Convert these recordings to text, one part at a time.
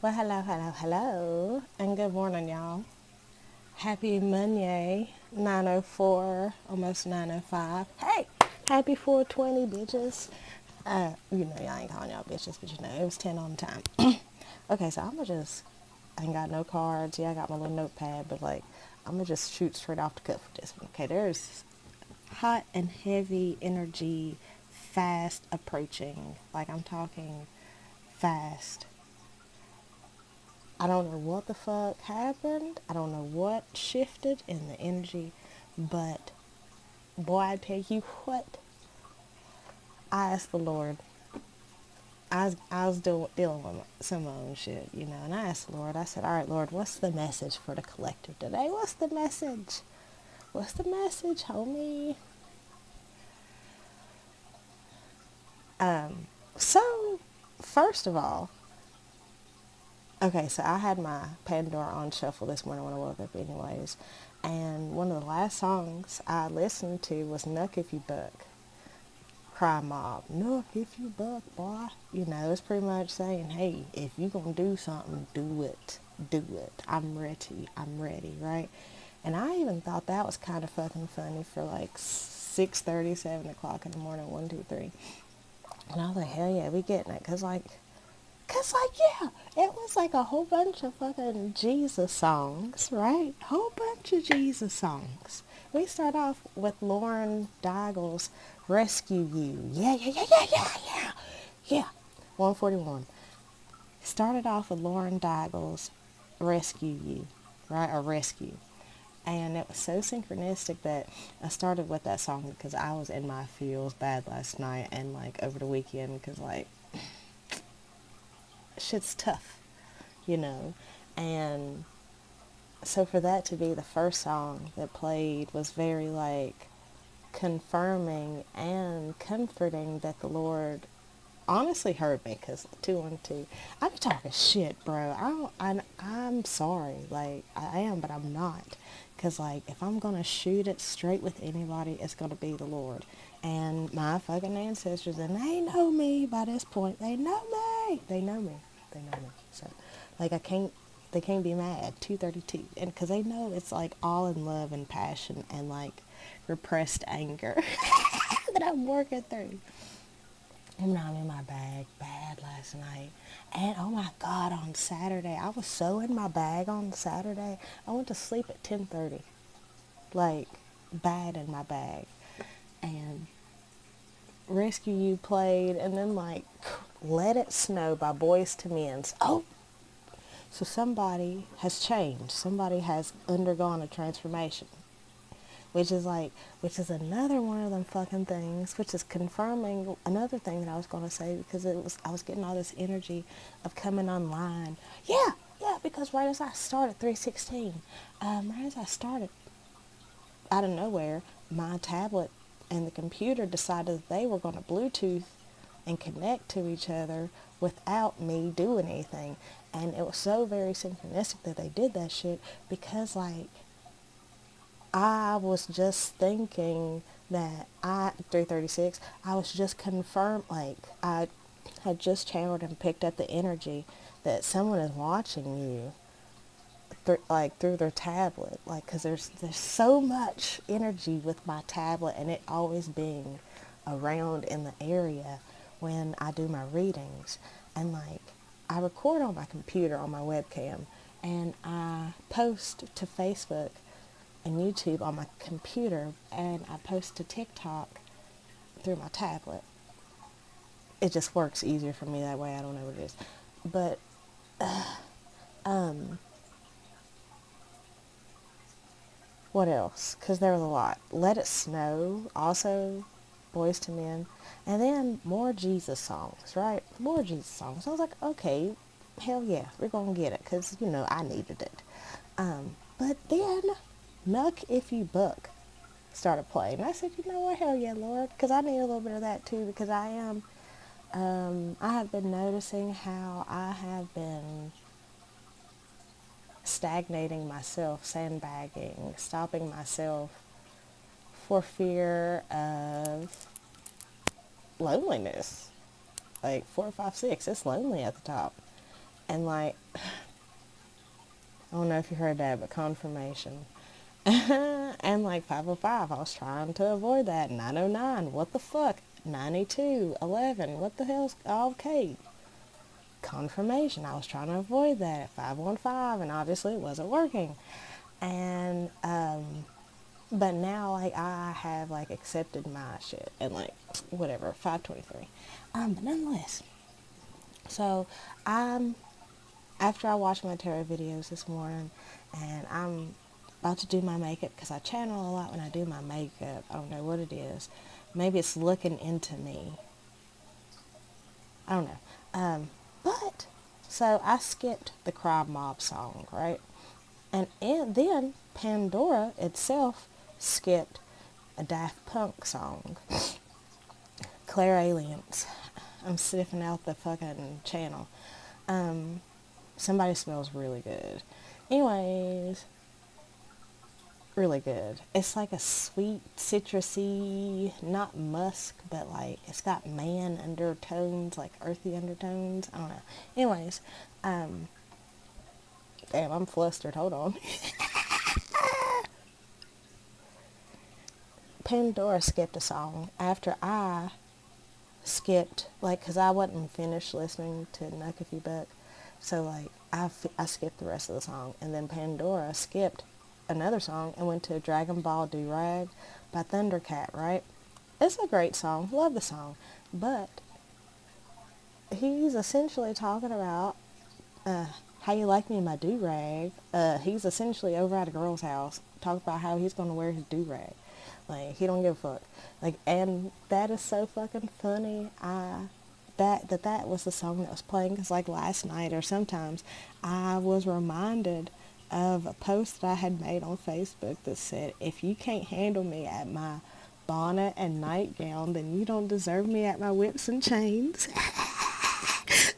Well, hello, and good morning, y'all. Happy Monday, 9:04, almost 9:05. Hey, happy 420, bitches. Y'all ain't calling y'all bitches, but it was 10 on the time. Okay, so I ain't got no cards. Yeah, I got my little notepad, but I'm gonna just shoot straight off the cuff with this one. Okay, there's hot and heavy energy, fast approaching. Like, I'm talking fast. I don't know what the fuck happened. I don't know what shifted in the energy, but boy, I tell you what, I asked the Lord. I was dealing with some of my own shit, and I asked the Lord. I said, "All right, Lord, what's the message for the collective today? What's the message? What's the message, homie?" So, first of all, okay, so I had my Pandora on shuffle this morning when I woke up anyways. And one of the last songs I listened to was Nuck If You Buck, Cry Mob. Nuck if you buck, boy. It's pretty much saying, hey, if you gonna do something, do it. Do it. I'm ready, right? And I even thought that was kind of fucking funny for like 6:30, 7 o'clock in the morning, 1, 2, 3. And I was like, hell yeah, we getting it. Yeah, it was like a whole bunch of fucking Jesus songs, right? Whole bunch of Jesus songs. We start off with Lauren Daigle's Rescue You. Yeah. Yeah. 141. Started off with Lauren Daigle's Rescue You, right? Or Rescue. And it was so synchronistic that I started with that song because I was in my feels bad last night and over the weekend because shit's tough, you know. And so for that to be the first song that played was very confirming and comforting that the Lord honestly heard me, because 212, I'm talking shit, bro. I'm sorry, I am, but I'm not, because if I'm gonna shoot it straight with anybody, it's gonna be the Lord and my fucking ancestors, and they know me by this point. They know me. So I can't, they can't be mad. 232, and because they know it's all in love and passion and repressed anger that I'm working through. And I'm in my bag bad last night. And oh my God, on Saturday, I was so in my bag on Saturday. I went to sleep at 10:30. Bad in my bag. And Rescue You played, and then Let It Snow by Boys to Men's. Oh, so somebody has changed. Somebody has undergone a transformation. Which is another one of them fucking things, which is confirming another thing that I was going to say, because I was getting all this energy of coming online. Yeah, because right as I started 316, right as I started, out of nowhere, my tablet and the computer decided that they were going to Bluetooth and connect to each other without me doing anything. And it was so very synchronistic that they did that shit, because I was just thinking that 336, I was just confirmed, I had just channeled and picked up the energy that someone is watching you through their tablet, because there's so much energy with my tablet and it always being around in the area when I do my readings. And I record on my computer on my webcam, and I post to Facebook and YouTube on my computer, and I post to TikTok through my tablet. It just works easier for me that way. I don't know what it is. But what else? Because there was a lot. Let It Snow, also Boys to Men, and then more Jesus songs, right? More Jesus songs. I was like, okay, hell yeah, we're going to get it, because, I needed it. But then Nuck If You Buck started playing. And I said, you know what, hell yeah, Lord, because I need a little bit of that too, because I have been noticing how I have been stagnating myself, sandbagging, stopping myself for fear of loneliness. 4, 5, 6, it's lonely at the top. And like, I don't know if you heard that, but confirmation. And like 505, I was trying to avoid that. 909, what the fuck? 92, 11, what the hell's okay? Confirmation, I was trying to avoid that at 515, and obviously it wasn't working. And but now like I have like accepted my shit and like whatever 523. But nonetheless, so I'm after I watched my tarot videos this morning, and I'm about to do my makeup because I channel a lot when I do my makeup. I don't know what it is. Maybe it's looking into me. I don't know. But so I skipped the Cry Mob song, right? And then Pandora itself skipped a Daft Punk song, Claire Aliens. I'm sniffing out the fucking channel. Somebody smells really good. Anyways, really good. It's like a sweet, citrusy, not musk, but like it's got man undertones, like earthy undertones. I don't know. Anyways, damn, I'm flustered. Hold on. Pandora skipped a song after I skipped, like, because I wasn't finished listening to Nuck If You Buck. So, like, I skipped the rest of the song. And then Pandora skipped another song and went to Dragon Ball Do-Rag by Thundercat, right? It's a great song. Love the song. But he's essentially talking about how you like me in my do-rag. He's essentially over at a girl's house talking about how he's going to wear his do-rag. Like, he don't give a fuck. Like, and that is so fucking funny. That was the song that was playing, because like last night or sometimes I was reminded of a post that I had made on Facebook that said, if you can't handle me at my bonnet and nightgown, then you don't deserve me at my whips and chains.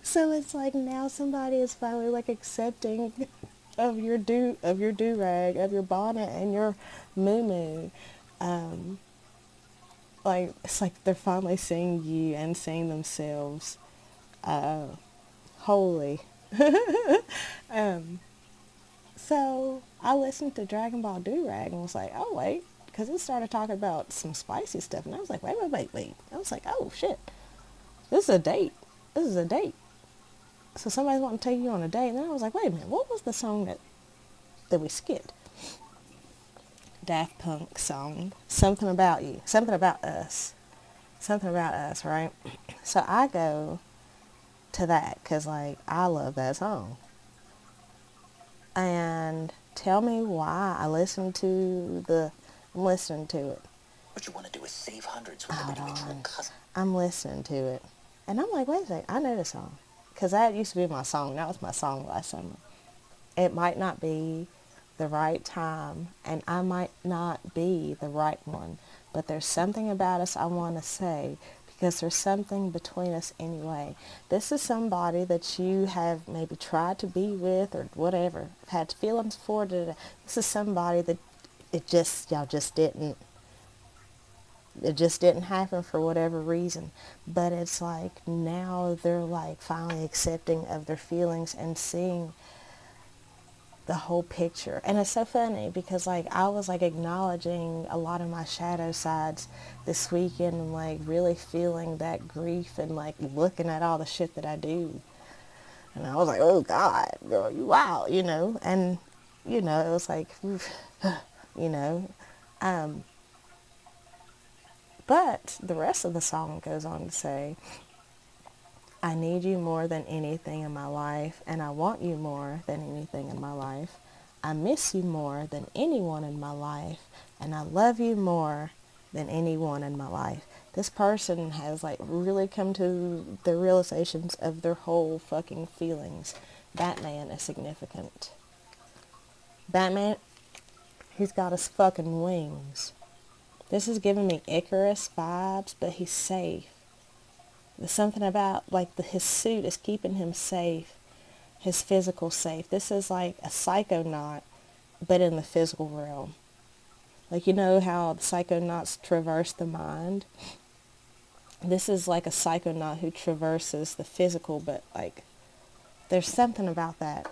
So it's like now somebody is finally like accepting of your do-rag, of your bonnet and your moo-moo. Like, it's like they're finally seeing you and seeing themselves holy. So I listened to Dragon Ball Do-Rag and was like, oh wait, because it started talking about some spicy stuff, and I was like, wait. I was like, oh shit, this is a date. This is a date. So somebody's wanting to take you on a date, and then I was like, wait a minute, what was the song that we skipped? Daft Punk song, Something About You, Something About Us, right? So I go to that because, like, I love that song. And tell me why I'm listening to it. What you want to do is save hundreds with the individual cousin. I'm listening to it. And I'm like, wait a second, I know this song. Because that used to be my song. That was my song last summer. It might not be the right time, and I might not be the right one, but there's something about us I want to say, because there's something between us anyway. This is somebody that you have maybe tried to be with or whatever, had feelings for. This is somebody that y'all just didn't. It just didn't happen for whatever reason. But it's like now they're like finally accepting of their feelings and seeing the whole picture. And it's so funny because like I was like acknowledging a lot of my shadow sides this weekend and like really feeling that grief and like looking at all the shit that I do. And I was like, oh God, girl, you wow, you know. And, you know, it was like, you know. But the rest of the song goes on to say, I need you more than anything in my life, and I want you more than anything in my life. I miss you more than anyone in my life, and I love you more than anyone in my life. This person has like really come to the realizations of their whole fucking feelings. Batman is significant. Batman, he's got his fucking wings. This is giving me Icarus vibes, but he's safe. There's something about like his suit is keeping him safe, his physical safe. This is like a psychonaut, but in the physical realm. Like, you know how the psychonauts traverse the mind? This is like a psychonaut who traverses the physical, but like There's something about that.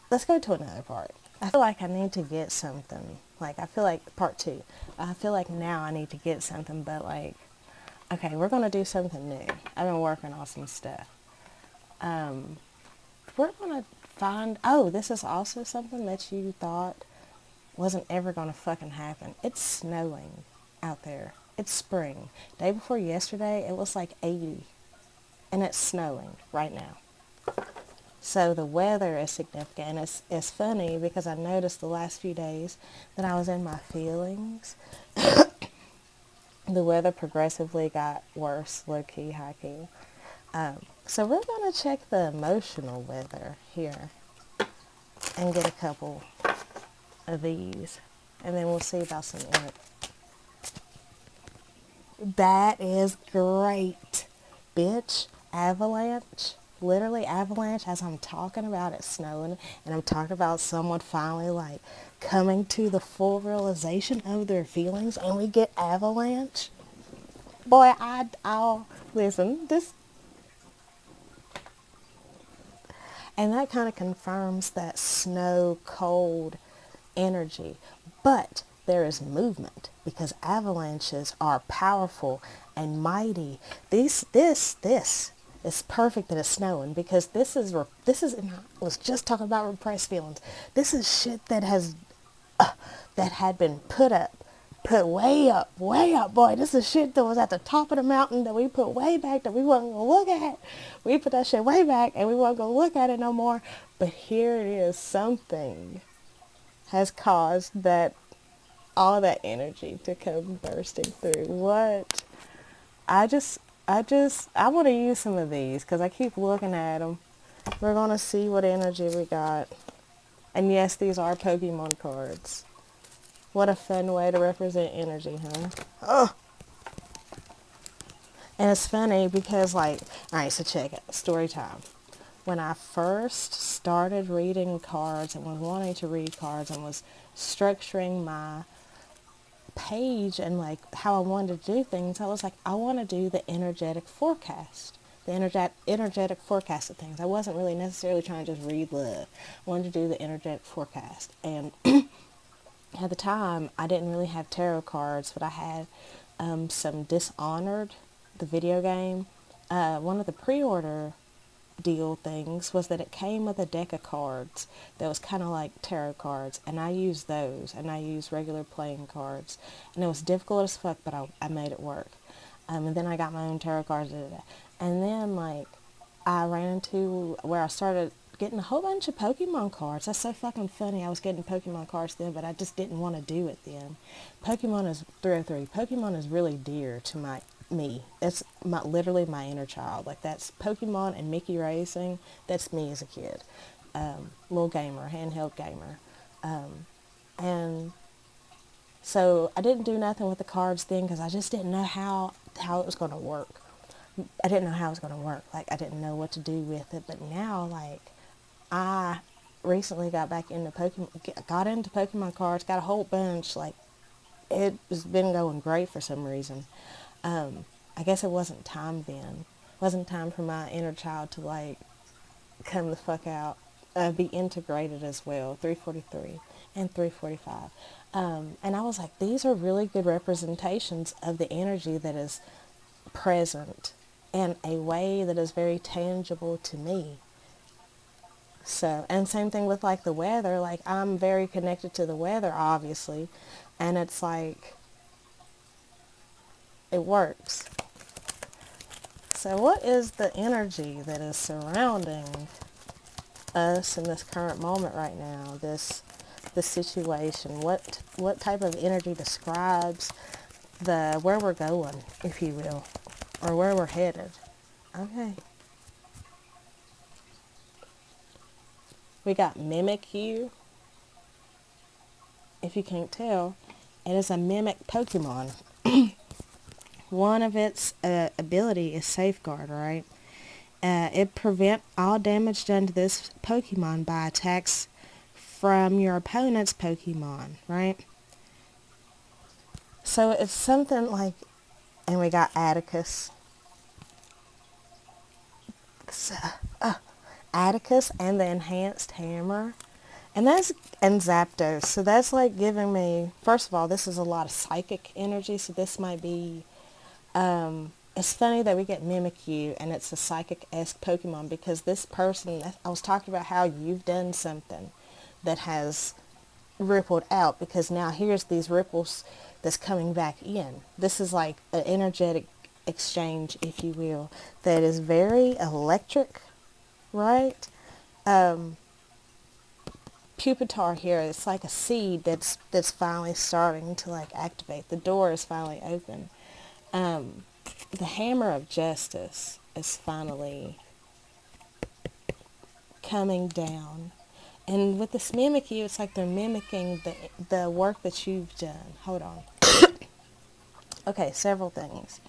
Let's go to another part. I feel like I need to get something. Like, I feel like part two. I feel like now I need to get something, but like, okay, we're going to do something new. I've been working on some stuff. We're going to find, oh, this is also something that you thought wasn't ever going to fucking happen. It's snowing out there. It's spring. Day before yesterday, it was like 80. And it's snowing right now. So the weather is significant. And it's funny because I noticed the last few days that I was in my feelings. The weather progressively got worse, low-key, high-key. So we're going to check the emotional weather here and get a couple of these. And then we'll see about some in it. That is great, bitch. Avalanche. Literally avalanche as I'm talking about it snowing, and I'm talking about someone finally like coming to the full realization of their feelings, and we get avalanche. Boy, I'll listen. This and that kind of confirms that snow cold energy. But there is movement because avalanches are powerful and mighty. This is perfect that it's snowing because this is and I was just talking about repressed feelings. This is shit that that had been put way up, boy. This is shit that was at the top of the mountain that we put way back that we wasn't gonna look at. We put that shit way back and we wasn't gonna look at it no more. But here it is, something has caused that all that energy to come bursting through. What? I want to use some of these because I keep looking at them. We're going to see what energy we got. And yes, these are Pokemon cards. What a fun way to represent energy, huh? Oh! And it's funny because, like, alright, so check it. Story time. When I first started reading cards and was wanting to read cards and was structuring my page and like how I wanted to do things, I was like, I want to do the energetic forecast. The energetic forecast of things. I wasn't really necessarily trying to just read love. I wanted to do the energetic forecast. And at the time, I didn't really have tarot cards, but I had some Dishonored, the video game. One of the pre-order deal things was that it came with a deck of cards that was kind of like tarot cards, and I used those, and I used regular playing cards, and it was difficult as fuck, but I made it work. And then I got my own tarot cards, and then like I ran into where I started getting a whole bunch of Pokemon cards. That's so fucking funny. I was getting Pokemon cards then, but I just didn't want to do it then. Pokemon is 303. Pokemon is really dear to me. It's literally my inner child. Like, that's Pokemon and Mickey Racing. That's me as a kid. Little gamer, handheld gamer. And so I didn't do nothing with the cards then because I just didn't know how it was going to work. I didn't know how it was going to work. Like, I didn't know what to do with it. But now, like, I recently got into Pokemon cards, got a whole bunch. Like, it has been going great for some reason. I guess it wasn't time then. It wasn't time for my inner child to, like, come the fuck out, be integrated as well. 343 and 345. And I was like, these are really good representations of the energy that is present in a way that is very tangible to me. So, and same thing with like the weather. Like, I'm very connected to the weather, obviously, and it's like, it works. So what is the energy that is surrounding us in this current moment right now, this situation? What type of energy describes where we're going, if you will, or where we're headed? Okay. We got Mimikyu. If you can't tell, it is a mimic Pokemon. One of its ability is Safeguard, right? It prevents all damage done to this Pokemon by attacks from your opponent's Pokemon, right? So it's something like, and we got Atticus. So, Atticus and the enhanced hammer. And that's, and Zapdos. So that's like giving me, first of all, this is a lot of psychic energy. So this might be, it's funny that we get Mimikyu and it's a psychic-esque Pokemon, because this person, I was talking about how you've done something that has rippled out, because now here's these ripples that's coming back in. This is like an energetic exchange, if you will, that is very electric, right? Pupitar here, it's like a seed that's finally starting to like activate. The door is finally open. The hammer of justice is finally coming down. And with this Mimikyu, it's like they're mimicking the work that you've done. Hold on. Okay, several things.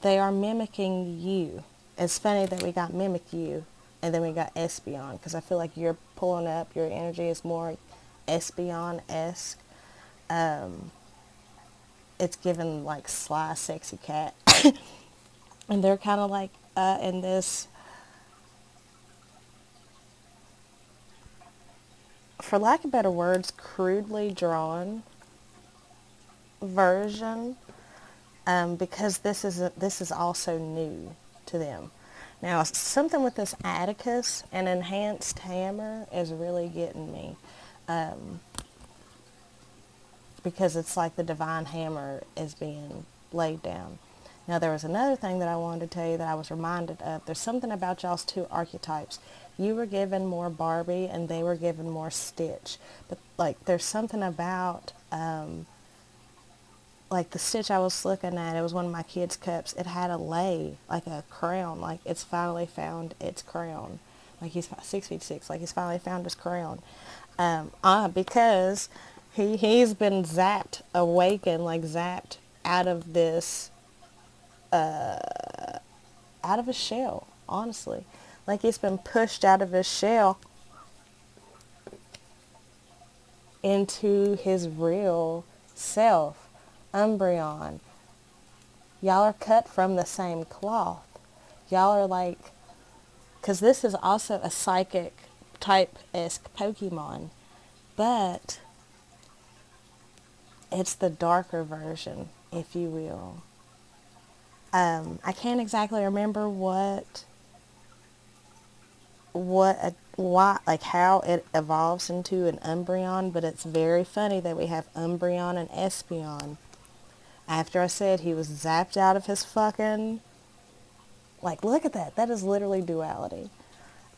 They are mimicking you. It's funny that we got Mimikyu and then we got Espeon, because I feel like you're pulling up, your energy is more Espeon-esque. It's given like sly, sexy cat. And they're kind of like in this, for lack of better words, crudely drawn version, because this is also new to them. Now, something with this Atticus and enhanced hammer is really getting me, because it's like the divine hammer is being laid down. Now, there was another thing that I wanted to tell you that I was reminded of. There's something about y'all's two archetypes. You were given more Barbie and they were given more Stitch. But, like, there's something about, like, the Stitch I was looking at, it was one of my kids' cups. It had a lei, like a crown. Like, it's finally found its crown. Like, he's 6'6", like, he's finally found his crown. Because he's been zapped, awakened, like, zapped out of this, out of his shell, honestly. Like, he's been pushed out of his shell into his real self. Umbreon, y'all are cut from the same cloth. Y'all are like, because this is also a psychic type-esque Pokemon, but it's the darker version, if you will. I can't exactly remember why, like how it evolves into an Umbreon, but it's very funny that we have Umbreon and Espeon. After I said he was zapped out of his fucking, like, look at that. That is literally duality.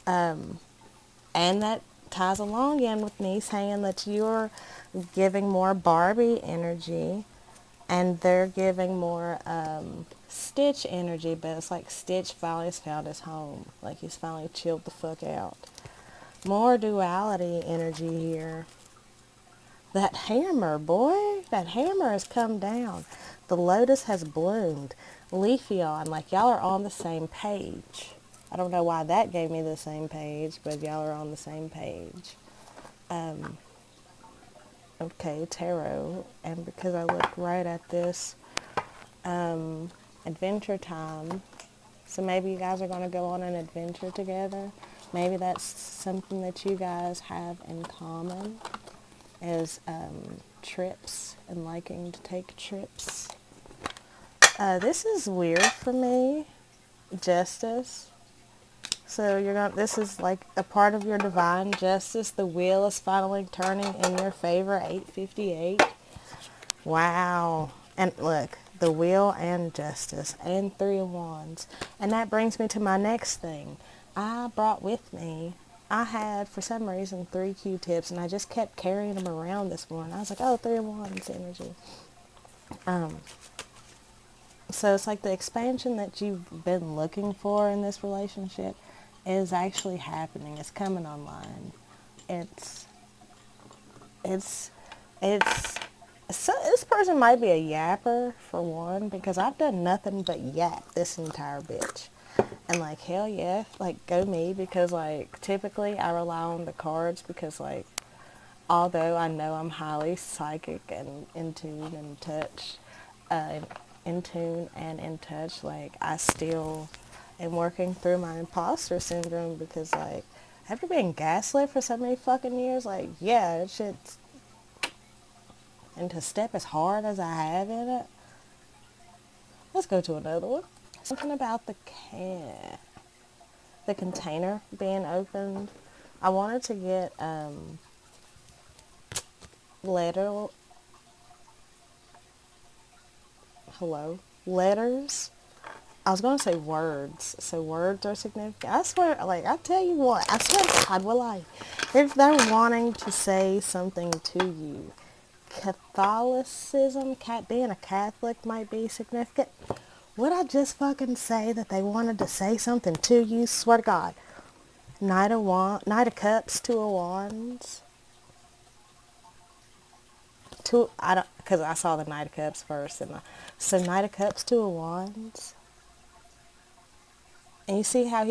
And that ties along again with me saying that you're giving more Barbie energy and they're giving more Stitch energy, but it's like Stitch finally has found his home. Like, he's finally chilled the fuck out. More duality energy here. That hammer, boy, that hammer has come down. The lotus has bloomed. Leafeon, like, y'all are on the same page. I don't know why that gave me the same page, but y'all are on the same page. Okay, tarot, and because I looked right at this, adventure time. So maybe you guys are going to go on an adventure together. Maybe that's something that you guys have in common, is trips and liking to take trips. This is weird for me. Justice. So this is like a part of your divine justice. The wheel is finally turning in your favor. 858. Wow. And look, the wheel and justice and 3 of wands. And that brings me to my next thing. I brought with me, I had, for some reason, 3 Q-tips, and I just kept carrying them around this morning. I was like, oh, 3 of wands energy. So it's like the expansion that you've been looking for in this relationship is actually happening. It's coming online. So this person might be a yapper, for one, because I've done nothing but yap this entire bitch. And, like, hell yeah, like, go me, because, like, typically I rely on the cards because, like, although I know I'm highly psychic and in tune and in touch, like, I still am working through my imposter syndrome because, like, after being gaslit for so many fucking years, like, yeah, it shit's, and to step as hard as I have in it. Let's go to another one. Something about the container being opened. I wanted to get letter hello letters. I was gonna say words, so words are significant. I swear, like, I tell you what, I swear to God, will I? If they're wanting to say something to you, Catholicism, being a Catholic might be significant. Would I just fucking say that they wanted to say something to you? Swear to God. Knight of Cups, Two of Wands. I don't, because I saw the Knight of Cups first, so Knight of Cups, Two of Wands. And you see how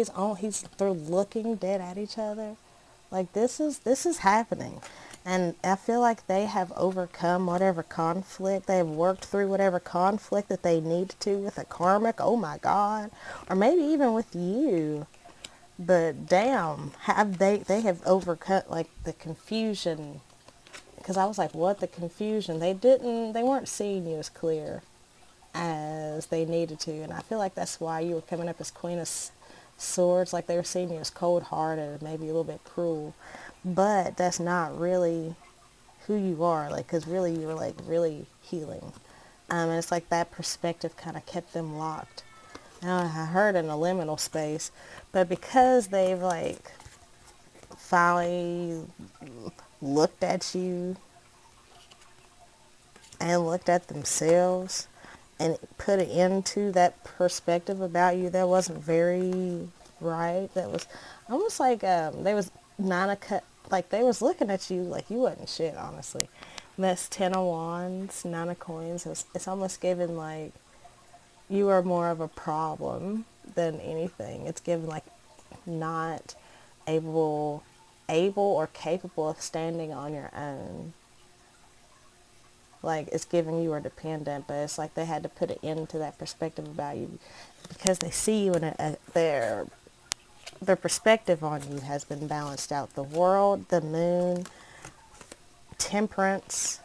they're looking dead at each other. Like, this is happening. And I feel like they have overcome whatever conflict. They have worked through whatever conflict that they need to with a karmic. Oh my God. Or maybe even with you. But damn, they have overcome, like, the confusion. Because I was like, what, the confusion? They weren't seeing you as clear as they needed to. And I feel like that's why you were coming up as Queen of Swords. Like, they were seeing you as cold-hearted and maybe a little bit cruel. But that's not really who you are. Like, because really you were, like, really healing. And it's like that perspective kind of kept them locked. Now, I heard in a liminal space. But because they've, like, finally looked at you and looked at themselves and put it into that perspective about you that wasn't very right. That was almost like they was like they was looking at you like you wasn't shit, honestly. And that's Ten of Wands, Nine of Coins. It's almost given like you are more of a problem than anything. It's given like not able or capable of standing on your own. Like, it's giving you are dependent, but it's like they had to put it into that perspective about you because they see you in their perspective on you has been balanced out. The world, the moon, temperance,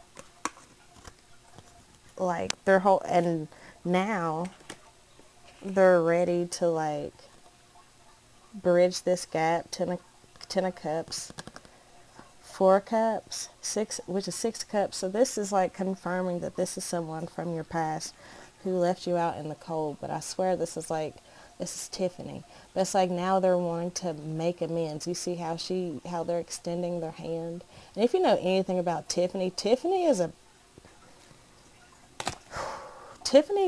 like their whole, and now they're ready to like bridge this gap. Ten of Cups, Four Cups, which is Six Cups. So this is like confirming that this is someone from your past who left you out in the cold. But I swear this is Tiffany. But it's like now they're wanting to make amends. You see how they're extending their hand. And if you know anything about Tiffany Tiffany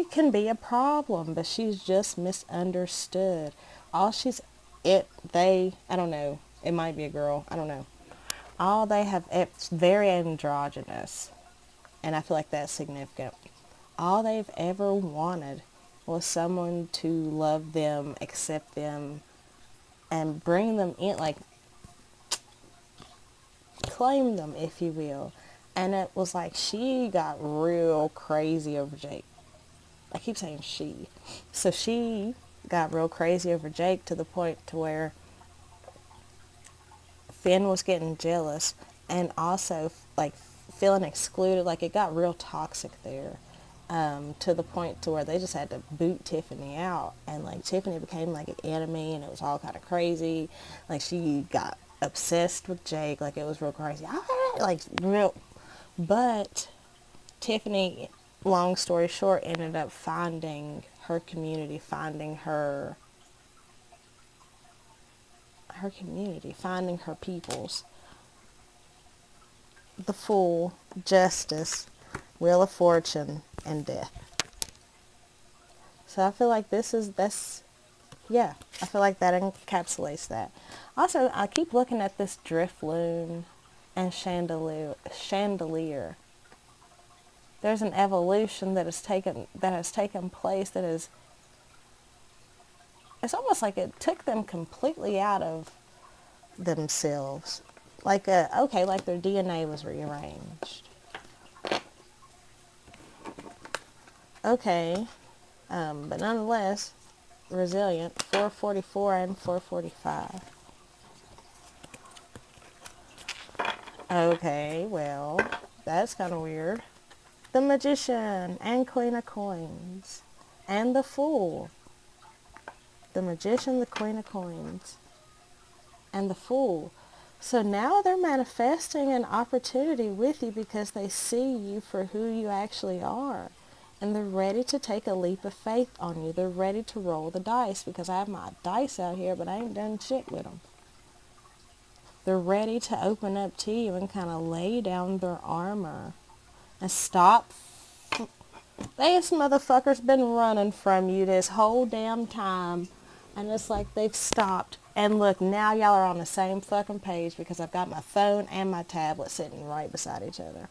can be a problem, but she's just misunderstood. I don't know. It might be a girl. I don't know. It's very androgynous. And I feel like that's significant. All they've ever wanted was someone to love them, accept them, and bring them in, like, claim them, if you will. And it was like she got real crazy over Jake. I keep saying she. So she got real crazy over Jake to the point to where Finn was getting jealous and also like feeling excluded. Like, it got real toxic there, to the point to where they just had to boot Tiffany out, and like Tiffany became like an enemy, and it was all kind of crazy. Like, she got obsessed with Jake. Like, it was real crazy. Like, real. But Tiffany, long story short, ended up finding her community, finding her community, finding her peoples. The Fool, Justice, Wheel of Fortune, and Death. So I feel like I feel like that encapsulates that. Also, I keep looking at this Drifloon and Chandelier. There's an evolution that has taken place that is, it's almost like it took them completely out of themselves. Like their DNA was rearranged. Okay, but nonetheless, resilient. 444 and 445. Okay, well, that's kind of weird. The Magician and Queen of Coins. And the Fool. The Magician, the Queen of Coins. And the Fool. So now they're manifesting an opportunity with you because they see you for who you actually are. And they're ready to take a leap of faith on you. They're ready to roll the dice because I have my dice out here, but I ain't done shit with them. They're ready to open up to you and kind of lay down their armor and stop. This motherfucker's been running from you this whole damn time. And it's like they've stopped. And look, now y'all are on the same fucking page because I've got my phone and my tablet sitting right beside each other.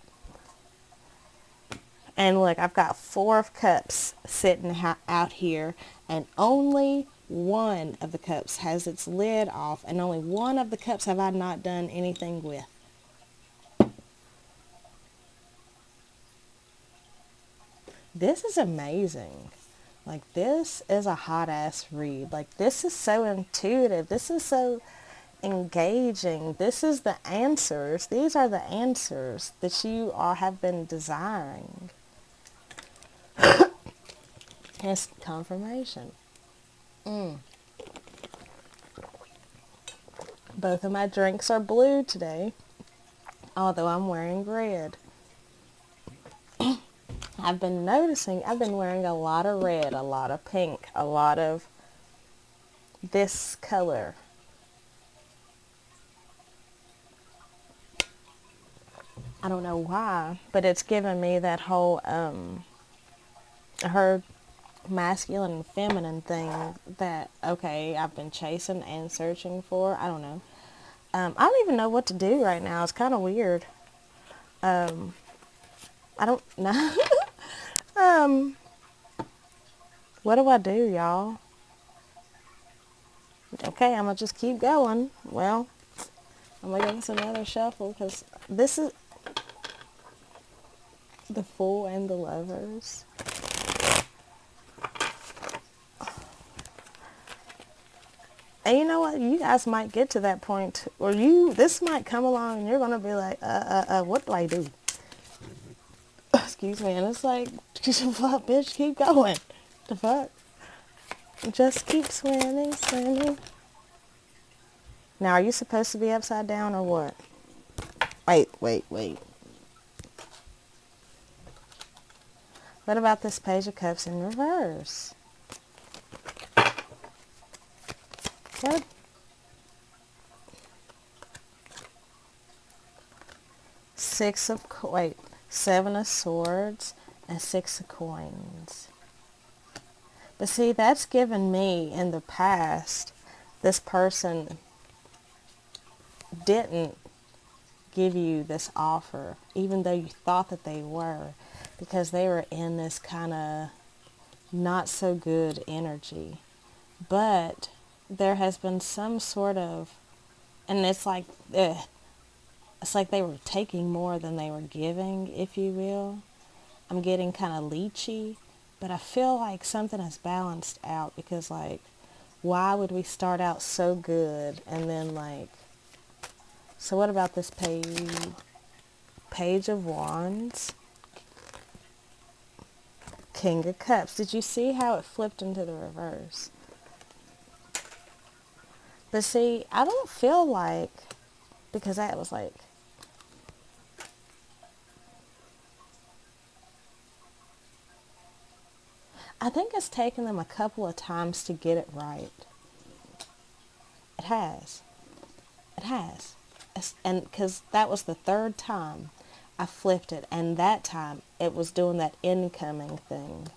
And look, I've got 4 of Cups sitting out here. And only one of the cups has its lid off. And only one of the cups have I not done anything with. This is amazing. Like, this is a hot-ass read. Like, this is so intuitive. This is so engaging. This is the answers. These are the answers that you have been desiring. It's confirmation. Both of my drinks are blue today, although I'm wearing red. I've been noticing I've been wearing a lot of red, a lot of pink, a lot of this color. I don't know why, but it's given me that whole, her masculine and feminine thing that, okay, I've been chasing and searching for. I don't know. I don't even know what to do right now. It's kind of weird. I don't know. What do I do, y'all? Okay, I'm going to just keep going. Well, I'm going to give this another shuffle because this is the Fool and the Lovers. And you know what? You guys might get to that point, or this might come along and you're going to be like, what do I do? Excuse me. And it's like, fuck, bitch, keep going. The fuck? Just keep swimming, swimming. Now, are you supposed to be upside down or what? Wait. What about this Page of Cups in reverse? Good. Seven of Swords and 6 of Coins. But see, that's given me in the past, this person didn't give you this offer, even though you thought that they were, because they were in this kind of not so good energy. But there has been some sort of, and it's like they were taking more than they were giving, if you will. I'm getting kind of leechy, but I feel like something has balanced out because, like, why would we start out so good and then, like, so what about this Page of Wands, King of Cups? Did you see how it flipped into the reverse? But see, I don't feel like, because that was like, I think it's taken them a couple of times to get it right. It has. And because that was the 3rd time I flipped it, and that time it was doing that incoming thing.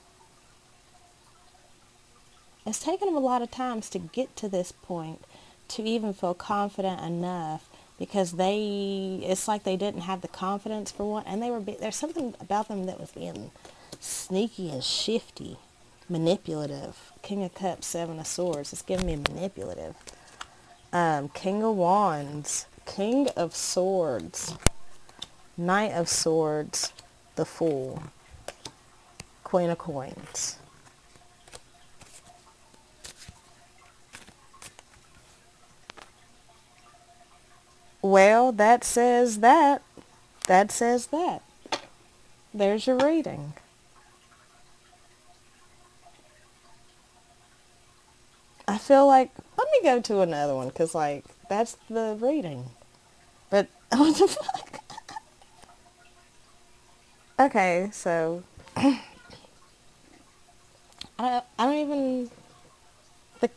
It's taken them a lot of times to get to this point, to even feel confident enough, because it's like they didn't have the confidence for one, and there's something about them that was being sneaky and shifty, manipulative. King of Cups, 7 of Swords. It's giving me manipulative. King of Wands, King of Swords, Knight of Swords, the Fool, Queen of Coins. Well, that says that. That says that. There's your reading. I feel like, let me go to another one, because, like, that's the reading. But, what the fuck? Okay, so, I don't even, the,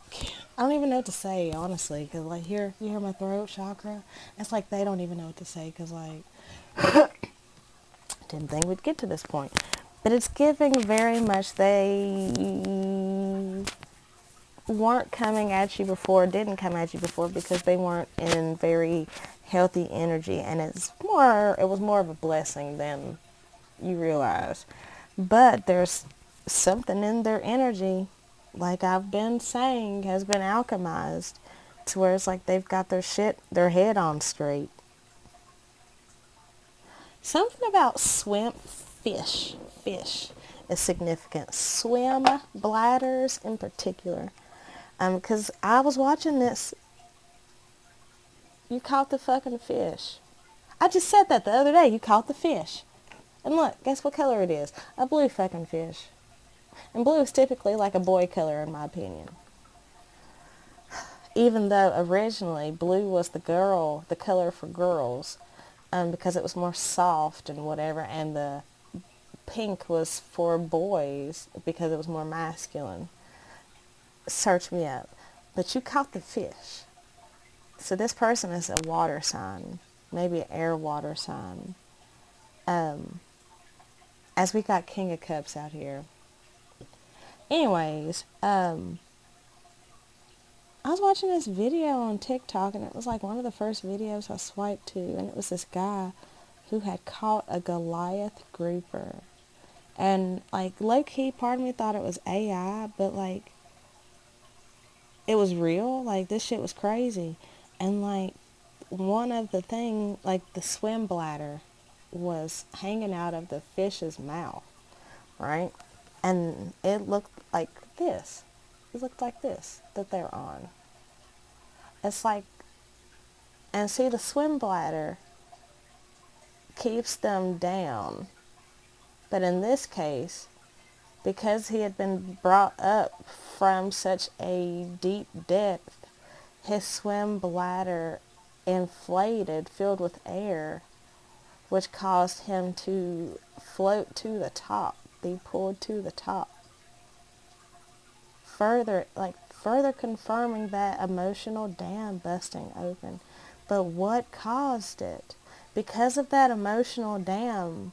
I don't even know what to say, honestly, because, like, here, you hear my throat chakra? It's like they don't even know what to say, because, like, didn't think we'd get to this point. But it's giving very much they weren't coming at you before, didn't come at you before because they weren't in very healthy energy, and it was more of a blessing than you realize. But there's something in their energy, like I've been saying, has been alchemized to where it's like they've got their head on straight. Something about fish is significant. Swim bladders in particular. Because I was watching this. You caught the fucking fish. I just said that the other day. You caught the fish. And look, guess what color it is? A blue fucking fish. And blue is typically like a boy color in my opinion. Even though originally blue was the color for girls, because it was more soft and whatever, and the pink was for boys because it was more masculine. Search me up. But you caught the fish. So this person is a water sign, maybe an air water sign. As we got King of Cups out here. Anyways, I was watching this video on TikTok, and it was like one of the first videos I swiped to, and it was this guy who had caught a Goliath grouper. And like low-key, part of me thought it was AI, but like it was real. Like this shit was crazy. And like one of the thing, like the swim bladder was hanging out of the fish's mouth, right? And it looked like this. It looked like this that they're on. It's like, and see, the swim bladder keeps them down. But in this case, because he had been brought up from such a deep depth, his swim bladder inflated, filled with air, which caused him to float to the top, be pulled to the top. Further confirming that emotional dam busting open. But what caused it? Because of that emotional dam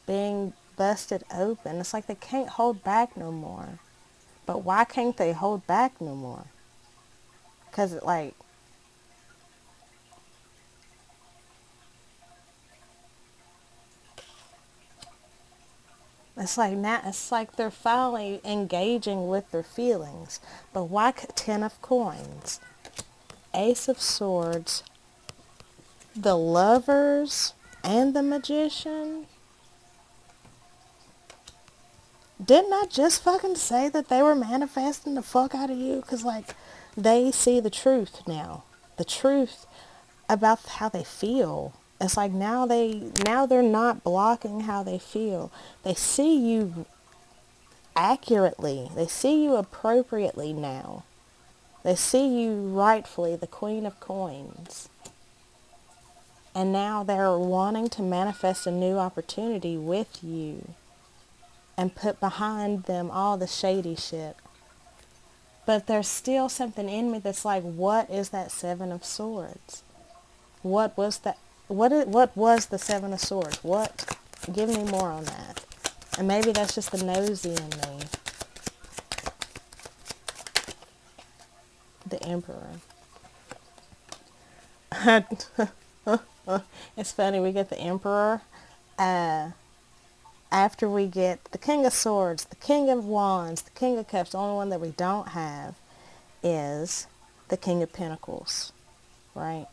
being busted open, it's like they can't hold back no more. But why can't they hold back no more? Because it's like they're finally engaging with their feelings. But why 10 of coins, Ace of Swords, the Lovers, and the Magician? Didn't I just fucking say that they were manifesting the fuck out of you? Because, like, they see the truth now. The truth about how they feel. It's like now they're not blocking how they feel. They see you accurately. They see you appropriately now. They see you rightfully, the Queen of Coins. And now they're wanting to manifest a new opportunity with you and put behind them all the shady shit. But there's still something in me that's like, what is that Seven of Swords? What was that? What was the Seven of Swords? What? Give me more on that. And maybe that's just the nosy in me. The Emperor. It's funny, we get the Emperor after we get the King of Swords, the King of Wands, the King of Cups. The only one that we don't have is the King of Pentacles, right?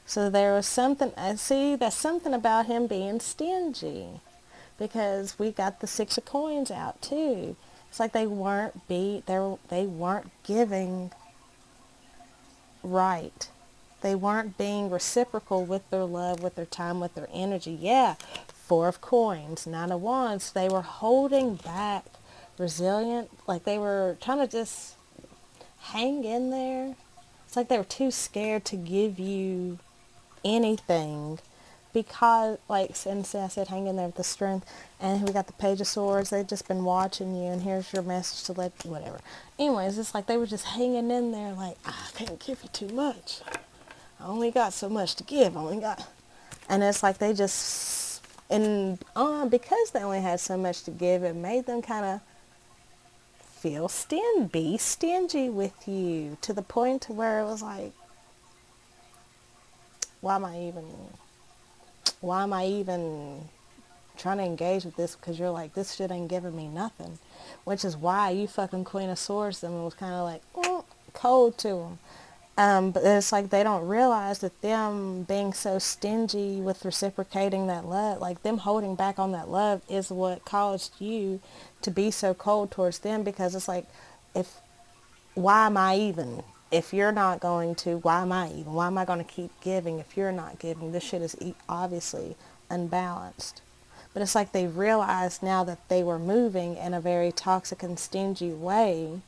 So there was something, I see, that's something about him being stingy, because we got the Six of Coins out too. It's like they weren't giving right. They weren't being reciprocal with their love, with their time, with their energy. Yeah, Four of Coins, Nine of Wands. They were holding back, resilient. Like they were trying to just hang in there. It's like they were too scared to give you anything because, like, since I said hang in there with the strength, and we got the Page of Swords. They've just been watching you, and here's your message to let whatever. Anyways, it's like they were just hanging in there like, I can't give you too much. I only got so much to give. I only got, and it's like they just, and because they only had so much to give, it made them kind of feel be stingy with you, to the point to where it was like, why am I even trying to engage with this? Because you're like, this shit ain't giving me nothing, which is why you fucking Queen of Swords them and was kind of like cold to them. But it's like they don't realize that them being so stingy with reciprocating that love, like them holding back on that love, is what caused you to be so cold towards them. Because it's like, why am I even? If you're not going to, why am I even? Why am I going to keep giving if you're not giving? This shit is obviously unbalanced. But it's like they realized now that they were moving in a very toxic and stingy way,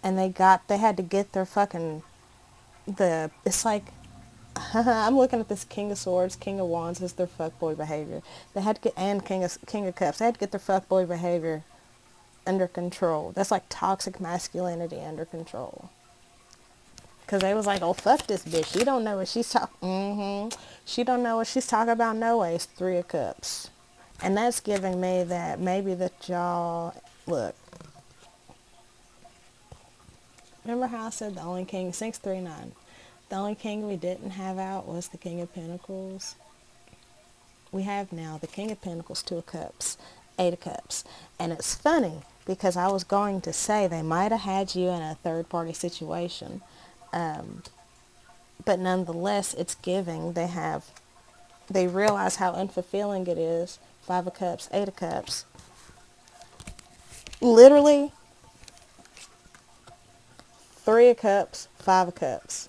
and they had to get their fucking, it's like, I'm looking at this King of Swords, King of Wands as their fuckboy behavior. They had to get, and King of Cups, they had to get their fuckboy behavior under control. That's like toxic masculinity under control. Because they was like, oh, fuck this bitch. She don't know what she's talking. She don't know what she's talking about. No way. It's Three of Cups. And that's giving me that maybe that y'all, look. Remember how I said the only king, 639. The only king we didn't have out was the King of Pentacles. We have now the King of Pentacles, Two of Cups, Eight of Cups. And it's funny because I was going to say they might have had you in a third party situation. But nonetheless, it's giving. They realize how unfulfilling it is. Five of Cups, Eight of Cups. Literally, Three of Cups, Five of Cups.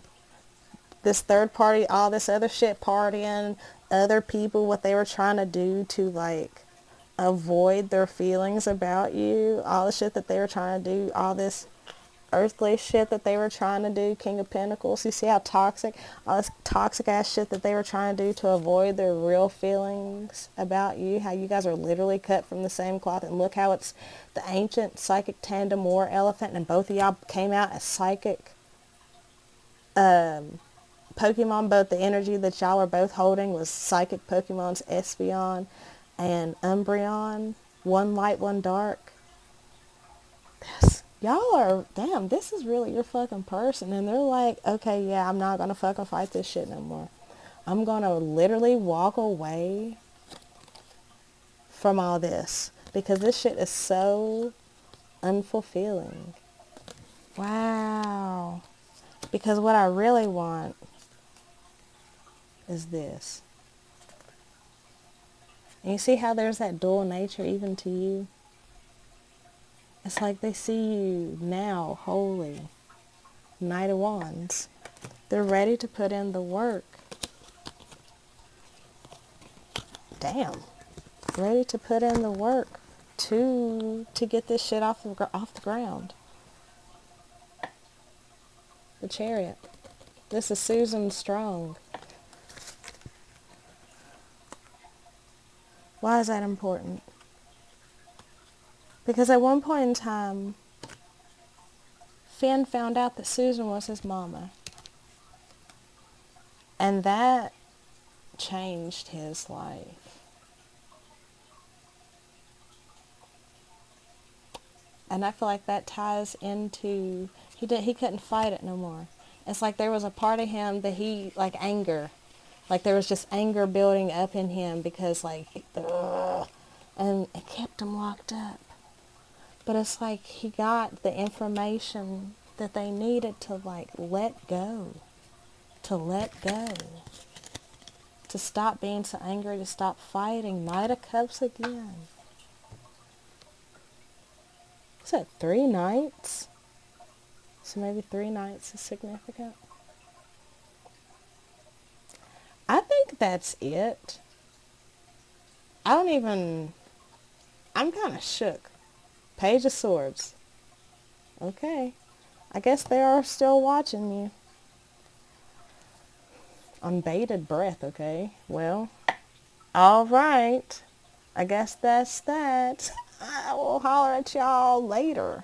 This third party, all this other shit, partying, other people, what they were trying to do to, like, avoid their feelings about you, all the shit that they were trying to do, all this earthly shit that they were trying to do, King of Pentacles. You see how toxic, all this toxic ass shit that they were trying to do to avoid their real feelings about you, how you guys are literally cut from the same cloth. And look how it's the ancient psychic tandem war elephant, and both of y'all came out as psychic Pokemon. Both the energy that y'all are both holding was psychic Pokemons, Espeon and Umbreon. One light, one dark. Y'all are, damn, this is really your fucking person. And they're like, okay, yeah, I'm not going to fucking fight this shit no more. I'm going to literally walk away from all this because this shit is so unfulfilling. Wow. Because what I really want is this. And you see how there's that dual nature even to you? It's like they see you now wholly. Knight of Wands. They're ready to put in the work. Damn. Ready to put in the work to get this shit off the ground. The Chariot. This is Susan Strong. Why is that important? Because at one point in time, Finn found out that Susan was his mama. And that changed his life. And I feel like that ties into, he couldn't fight it no more. It's like there was a part of him that he, like anger. Like there was just anger building up in him because like, and it kept him locked up. But it's like he got the information that they needed to like let go. To let go. To stop being so angry, to stop fighting. Knight of Cups again. Is that 3 nights? So maybe 3 nights is significant. think that's it. I'm kind of shook. Page of Swords. Okay. I guess they are still watching you. On bated breath, okay? Well, all right. I guess that's that. I will holler at y'all later.